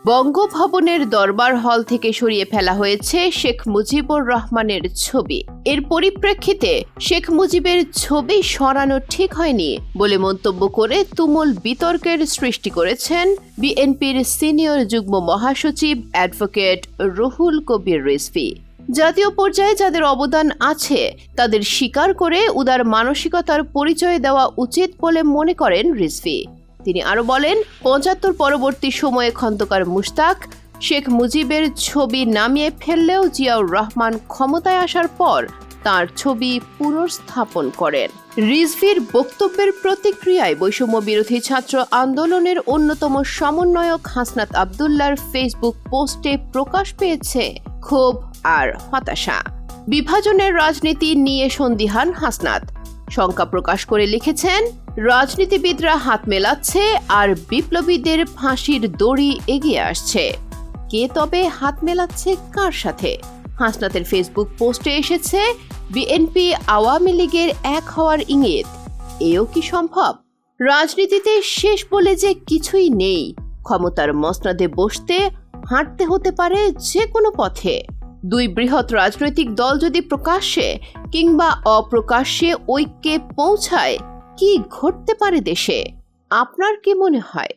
বঙ্গভবনের দরবার হল থেকে সরিয়ে ফেলা হয়েছে শেখ মুজিবুর রহমানের ছবি। এর পরিপ্রেক্ষিতে শেখ মুজিবের ছবি সরানো ঠিক হয়নি বলে মন্তব্য করে তুমুল বিতর্কের সৃষ্টি করেছেন বিএনপির সিনিয়র যুগ্ম মহাসচিব অ্যাডভোকেট রুহুল কবির রিজভী। জাতীয় পর্যায়ে যাদের অবদান আছে তাদের স্বীকার করে উদার মানসিকতার পরিচয় দেওয়া উচিত বলে মনে করেন রিজভী। তিনি আরো বলেন, ৭৫ পরবর্তী সময়ে খন্দকার মুশতাক শেখ মুজিবের ছবি নামিয়ে ফেললেও জিয়াউর রহমান ক্ষমতায় আসার পর তার ছবি পুনর্স্থাপন করেন। রিজভীর বক্তব্যের প্রতিক্রিয়ায় বৈষম্য বিরোধী ছাত্র আন্দোলনের অন্যতম সমন্বয়ক হাসনাত আব্দুল্লাহর ফেসবুক পোস্টে প্রকাশ পেয়েছে ক্ষোভ আর হতাশা। বিভাজনের রাজনীতি নিয়ে সন্দিহান হাসনাত শঙ্কা প্রকাশ করে লিখেছেন, রাজনীতিবিদরা হাত মেলাচ্ছে আর বিপ্লবীদের ফাঁসির দড়ি এগিয়ে আসছে। কে তবে হাত মেলাচ্ছে কার সাথে? হাসনাতের ফেসবুক পোস্টে এসেছে বিএনপি আওয়ামী লীগের এক হওয়ার ইঙ্গিত। এও কি সম্ভব? রাজনীতিতে শেষ বলে যে কিছুই নেই। ক্ষমতার মসনদে বসতে হাঁটতে হতে পারে যে কোনো পথে। দুই বৃহৎ রাজনৈতিক দল যদি প্রকাশ্যে কিংবা অপ্রকাশ্যে ঐক্যে পৌঁছায়, কি ঘটতে পারে দেশে? আপনার কি মনে হয়?